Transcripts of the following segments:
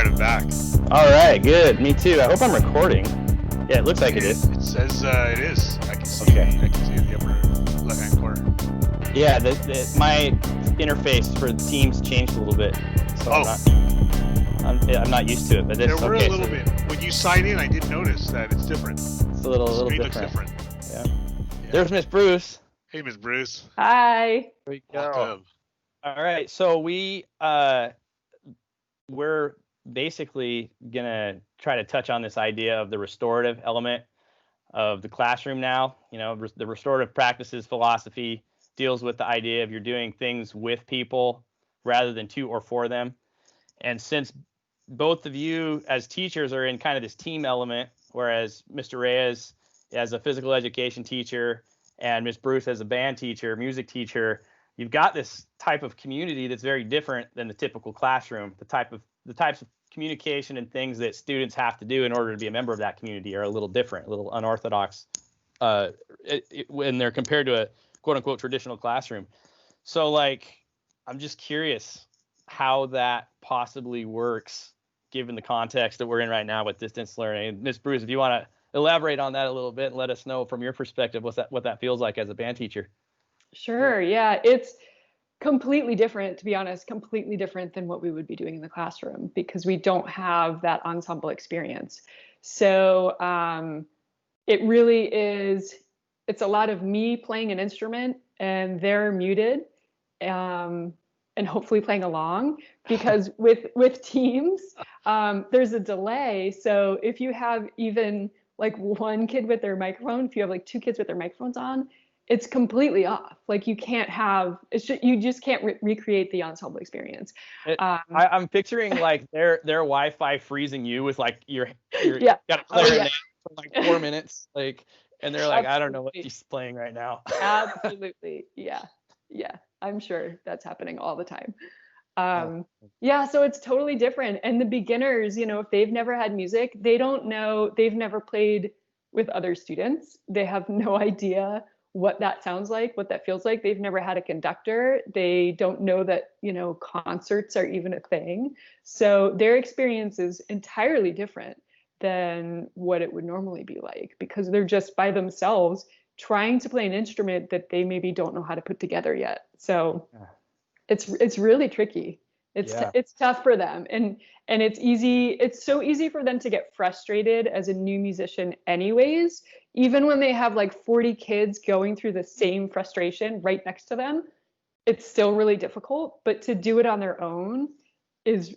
Restorative back. All right, good. Me too. I hope I'm recording. Yeah, it looks like it is. It says it is. I can see. Okay. I can see it in the upper left-hand corner. Yeah, my interface for Teams changed a little bit, so I'm not used to it. But There it's were okay. a little bit. When you sign in, I did notice that it's different. It's a little Screen different. looks different. Yeah. There's Miss Bruce. Hey, Miss Bruce. Hi. There we go. Welcome. All right, so we're basically gonna try to touch on this idea of the restorative element of the classroom now. You know, the restorative practices philosophy deals with the idea of you're doing things with people rather than to or for them. And since both of you as teachers are in kind of this team element, whereas Mr. Reyes as a physical education teacher and Miss Bruce as a band teacher, music teacher, you've got this type of community that's very different than the typical classroom. The types of communication and things that students have to do in order to be a member of that community are a little different, a little unorthodox when they're compared to a quote unquote traditional classroom. So I'm just curious how that possibly works given the context that we're in right now with distance learning. Ms. Bruce, if you want to elaborate on that a little bit and let us know from your perspective what that feels like as a band teacher. Sure. Yeah, it's completely different, to be honest, completely different than what we would be doing in the classroom because we don't have that ensemble experience. So it really is, it's a lot of me playing an instrument and they're muted and hopefully playing along because with teams, there's a delay. So if you have even like one kid with their microphone, if you have like two kids with their microphones on, it's completely off. Like you can't have, you just can't recreate the ensemble experience. I'm picturing like their Wi-Fi freezing you with like your yeah. got to clarinet for like 4 minutes, and they're like, I don't know what she's playing right now. Absolutely, yeah, I'm sure that's happening all the time. So it's totally different. And the beginners, if they've never had music, they don't know, they've never played with other students. They have no idea what that sounds like, what that feels like. They've never had a conductor. They don't know that, concerts are even a thing. So their experience is entirely different than what it would normally be like because they're just by themselves trying to play an instrument that they maybe don't know how to put together yet. So it's really tricky. It's tough for them. And it's easy. It's so easy for them to get frustrated as a new musician anyways, even when they have like 40 kids going through the same frustration right next to them, it's still really difficult, but to do it on their own is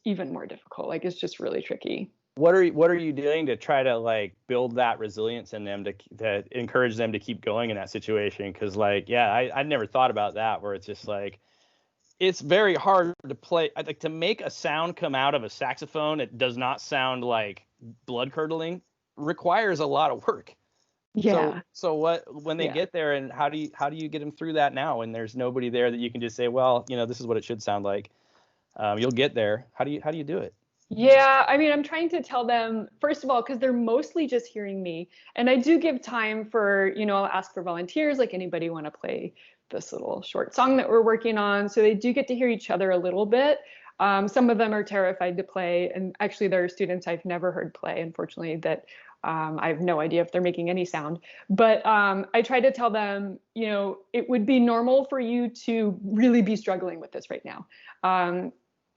even more difficult. Like it's just really tricky. What are you doing to try to build that resilience in them to encourage them to keep going in that situation? Because I never thought about that where it's just it's very hard to play. To make a sound come out of a saxophone that does not sound like blood curdling requires a lot of work. Yeah. So when they get there, and how do you get them through that now? And there's nobody there that you can just say, well, this is what it should sound like. You'll get there. How do you do it? Yeah, I mean, I'm trying to tell them, first of all, because they're mostly just hearing me. And I do give time for, I'll ask for volunteers, like anybody want to play this little short song that we're working on. So they do get to hear each other a little bit. Some of them are terrified to play. And actually, there are students I've never heard play, unfortunately, that I have no idea if they're making any sound. But I try to tell them, it would be normal for you to really be struggling with this right now.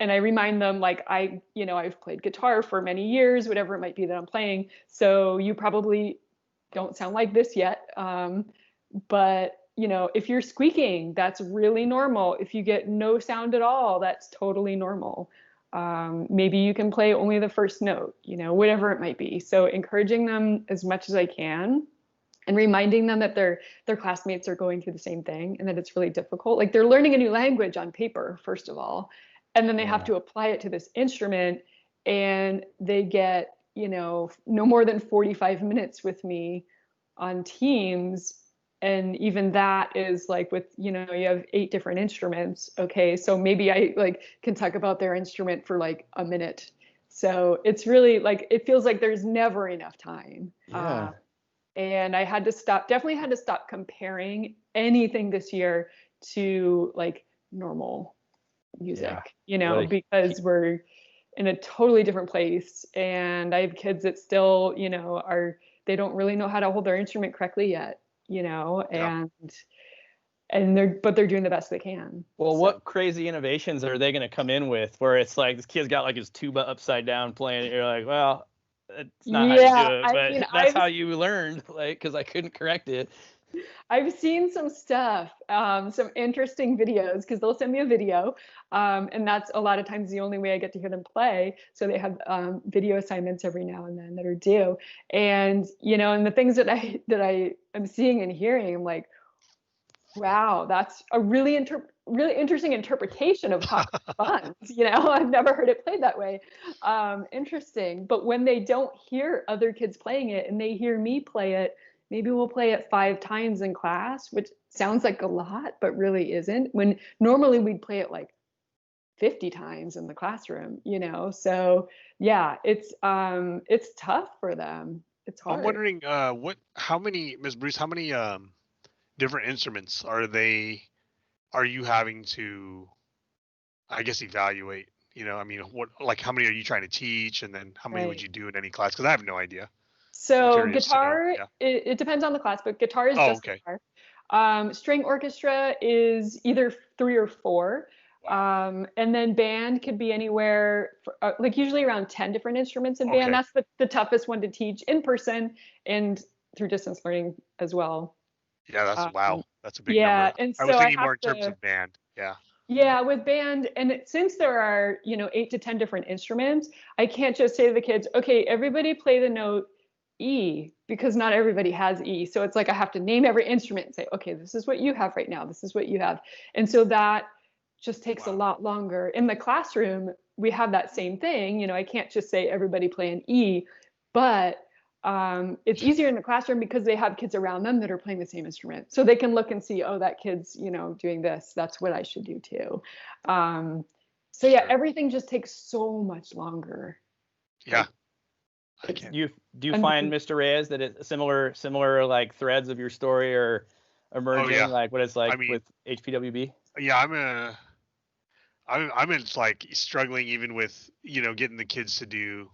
And I remind them, I've played guitar for many years, whatever it might be that I'm playing. So you probably don't sound like this yet. But, if you're squeaking, that's really normal. If you get no sound at all, that's totally normal. Maybe you can play only the first note, whatever it might be. So encouraging them as much as I can and reminding them that their classmates are going through the same thing and that it's really difficult. Like they're learning a new language on paper, first of all. And then they have to apply it to this instrument and they get, no more than 45 minutes with me on Teams. And even that is with, you have 8 different instruments. Okay. So maybe I can talk about their instrument for a minute. So it's really it feels like there's never enough time. Yeah. And I definitely had to stop comparing anything this year to normal music, because in a totally different place. And I have kids that still, they don't really know how to hold their instrument correctly yet, Yeah. and they're doing the best they can. Well, So. what crazy innovations are they going to come in with where it's like this kid's got like his tuba upside down playing it? You're like, well, it's not how you do it, but that's how you learned, like, because I couldn't correct it. I've seen some stuff, some interesting videos, because they'll send me a video, and that's a lot of times the only way I get to hear them play. So they have video assignments every now and then that are due, and and the things that I am seeing and hearing, I'm like, wow, that's a really interesting interpretation of Hawk funds. I've never heard it played that way. Interesting. But when they don't hear other kids playing it and they hear me play it, maybe we'll play it 5 times in class, which sounds like a lot, but really isn't. When normally we'd play it like 50 times in the classroom, So yeah, it's tough for them. It's hard. I'm wondering, how many, Ms. Bruce, how many different instruments are you having to, I guess, evaluate? I mean, how many are you trying to teach, and then how many would you do in any class? Because I have no idea. So guitar, it depends on the class, but guitar is just guitar. String orchestra is either 3 or 4. Wow. And then band could be anywhere, like usually around 10 different instruments in band. That's the toughest one to teach in person and through distance learning as well. Yeah, that's a big number. And so I was thinking more in terms of band. Yeah. Yeah, with band, and since there are 8 to 10 different instruments, I can't just say to the kids, okay, everybody play the note E, because not everybody has E. So it's like I have to name every instrument and say, okay, this is what you have right now. This is what you have. And so that just takes a lot longer. In the classroom, we have that same thing. I can't just say everybody play an E, but it's easier in the classroom because they have kids around them that are playing the same instrument. So they can look and see, oh, that kid's, doing this. That's what I should do too. So yeah, everything just takes so much longer. Yeah. Do you find, Mr. Reyes, that it's similar like threads of your story are emerging, like what it's like with HPWB? Yeah, I'm like struggling even with getting the kids to do,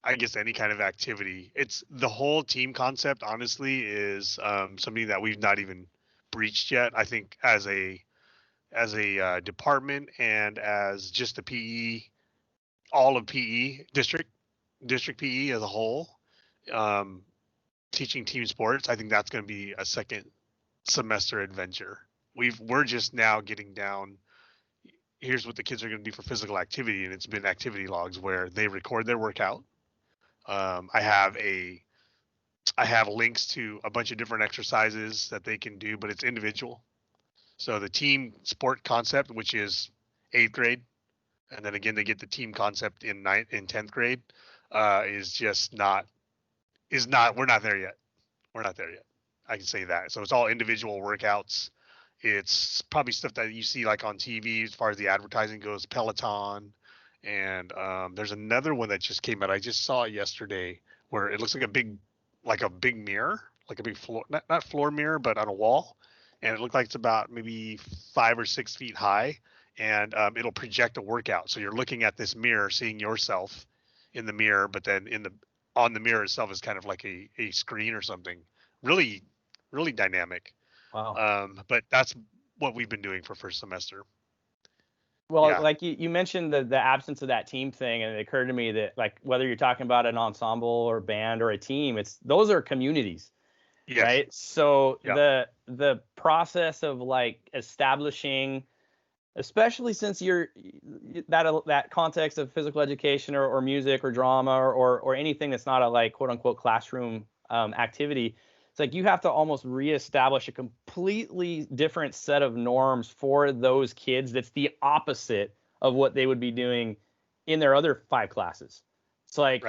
I guess, any kind of activity. It's the whole team concept, honestly, is something that we've not even breached yet. I think as a department and as just the PE, all of PE district PE as a whole, teaching team sports, I think that's going to be a second semester adventure. We're just now getting down. Here's what the kids are going to do for physical activity, and it's been activity logs where they record their workout. I have links to a bunch of different exercises that they can do, but it's individual. So the team sport concept, which is 8th grade, and then again they get the team concept in 10th grade, we're not there yet. We're not there yet. I can say that. So it's all individual workouts. It's probably stuff that you see like on TV as far as the advertising goes, Peloton. And there's another one that just came out. I just saw it yesterday where it looks like a big mirror, like a big floor, not floor mirror, but on a wall. And it looked like it's about maybe 5 or 6 feet high. And it'll project a workout. So you're looking at this mirror, seeing yourself in the mirror, but then on the mirror itself is kind of like a screen or something. Really, really dynamic. Wow. But that's what we've been doing for first semester. Well, like you mentioned the absence of that team thing, and it occurred to me that like whether you're talking about an ensemble or band or a team, those are communities, right? So the process of like establishing, especially since you're that context of physical education or music or drama or anything that's not a like quote unquote classroom activity. It's like you have to almost reestablish a completely different set of norms for those kids that's the opposite of what they would be doing in their other 5 classes. It's like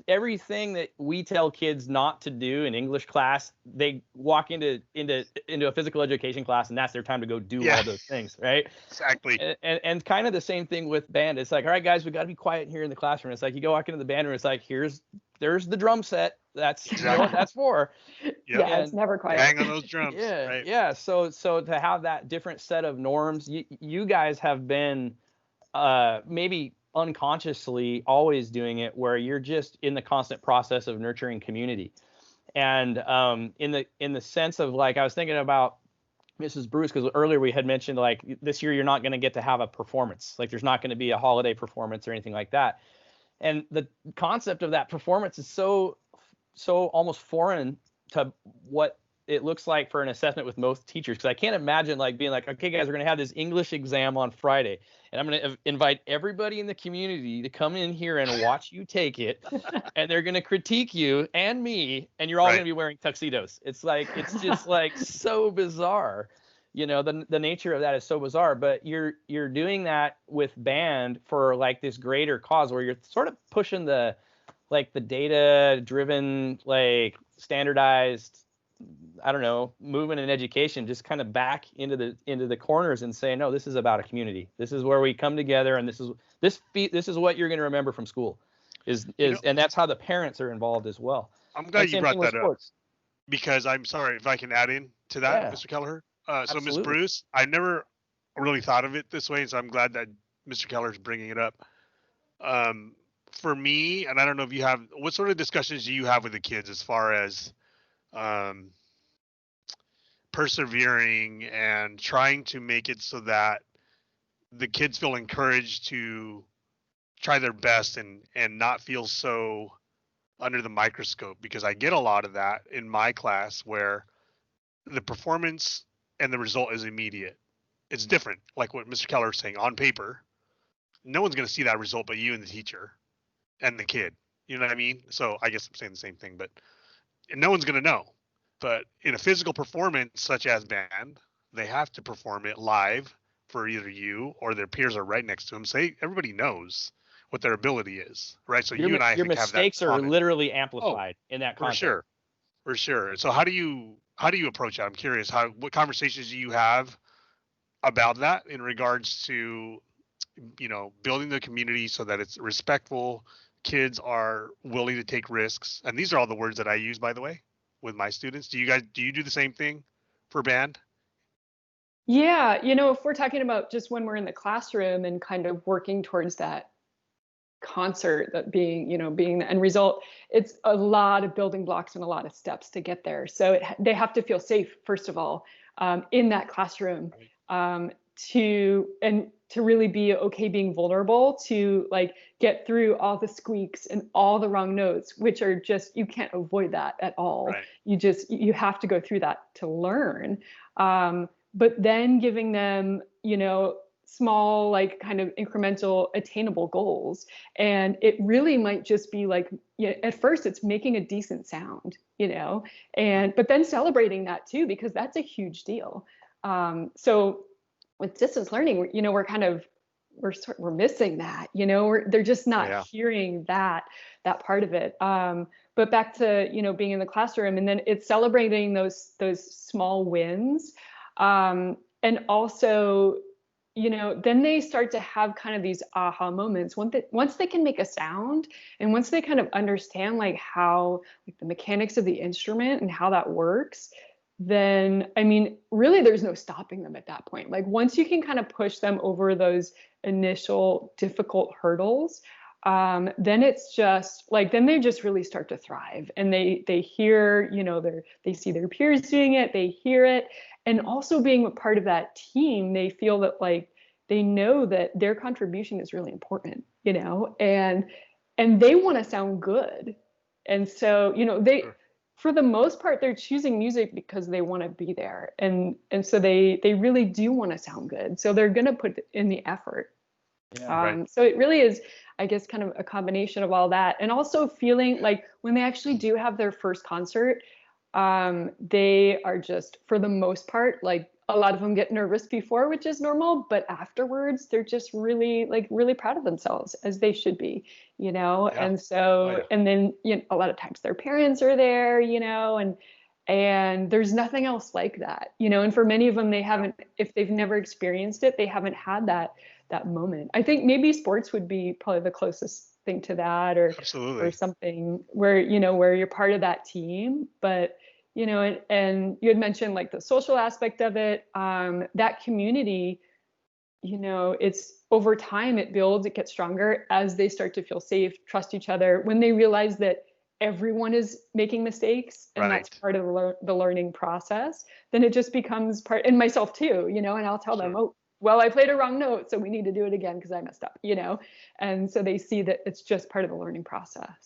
everything that we tell kids not to do in English class, they walk into a physical education class and that's their time to go do all those things, right? Exactly. And kind of the same thing with band. It's like, all right, guys, we got to be quiet here in the classroom. It's like you go walk into the band room. It's like there's the drum set. That's what that's for. Yeah, it's never quiet. Hang on those drums. Yeah. So to have that different set of norms, you guys have been maybe unconsciously always doing it, where you're just in the constant process of nurturing community. And in the sense of, like, I was thinking about Mrs. Bruce, because earlier we had mentioned, like, this year you're not going to get to have a performance, like there's not going to be a holiday performance or anything like that. And the concept of that performance is so almost foreign to what it looks like for an assessment with most teachers, because I can't imagine, like, being like, okay guys, we're going to have this English exam on Friday, and I'm going to invite everybody in the community to come in here and watch you take it, and they're going to critique you and me, and you're all going to be wearing tuxedos. It's like, it's just like so bizarre. You know, the nature of that is so bizarre. But you're doing that with band for, like, this greater cause, where you're sort of pushing the, like, the data driven, like, standardized, I don't know, movement and education, just kind of back into the corners and say, no, this is about a community. This is where we come together, and this is what you're going to remember from school. And that's how the parents are involved as well. I'm glad you brought that up, because I'm sorry if I can add in to that, Mr. Kelleher. So Ms. Bruce, I never really thought of it this way, so I'm glad that Mr. Kelleher is bringing it up. For me, and I don't know if you have, what sort of discussions do you have with the kids as far as persevering and trying to make it so that the kids feel encouraged to try their best and not feel so under the microscope? Because I get a lot of that in my class, where the performance and the result is immediate. It's different, like what Mr. Kelleher is saying. On paper, no one's going to see that result but you and the teacher and the kid. You know what I mean? So I guess I'm saying the same thing, but no one's going to know. But in a physical performance such as band, they have to perform it live for either you or their peers are right next to them. So everybody knows what their ability is, right? So you and I, your mistakes are literally amplified in that context. For sure. So how do you approach that? I'm curious, what conversations do you have about that in regards to, you know, building the community so that it's respectful, kids are willing to take risks, and these are all the words that I use, by the way, with my students. Do you do the same thing for band? Yeah, you know, if we're talking about just when we're in the classroom and kind of working towards that concert, that being the end result, it's a lot of building blocks and a lot of steps to get there. So they have to feel safe, first of all, in that classroom, to really be okay being vulnerable, to, like, get through all the squeaks and all the wrong notes, which are just, you can't avoid that at all. Right. You have to go through that to learn. But then giving them, you know, small, like, kind of incremental attainable goals. And it really might just be like, at first it's making a decent sound, you know, but then celebrating that too, because that's a huge deal. So with distance learning, you know, we're missing that, you know, they're just not hearing that part of it. But back to, you know, being in the classroom, and then it's celebrating those small wins. And also, you know, then they start to have kind of these aha moments once they can make a sound, and once they kind of understand, like, how, like, the mechanics of the instrument and how that works, then, I mean, really there's no stopping them at that point. Like, once you can kind of push them over those initial difficult hurdles, then it's just like, then they just really start to thrive, and they hear, you know, they see their peers doing it, they hear it. And also being a part of that team, they feel that, like, they know that their contribution is really important, you know, and they want to sound good. And so, you know, for the most part, they're choosing music because they want to be there. And so they really do want to sound good. So they're going to put in the effort. So it really is, I guess, kind of a combination of all that. And also feeling like when they actually do have their first concert, they are just, for the most part, like, a lot of them get nervous before, which is normal, but afterwards they're just really proud of themselves, as they should be, you know. And so, and then, you know, a lot of times their parents are there, you know, and there's nothing else like that, you know. And for many of them, they haven't, if they've never experienced it, they haven't had that moment. I think maybe sports would be probably the closest thing to that, or something where, you know, where you're part of that team. But, you know, and you had mentioned, like, the social aspect of it, that community, it's over time, it builds, it gets stronger as they start to feel safe, trust each other. When they realize that everyone is making mistakes and that's Right. part of the learning process, then it just becomes part, and myself too, and I'll tell them, Sure. oh, well, I played a wrong note, so we need to do it again because I messed up, and so they see that it's just part of the learning process.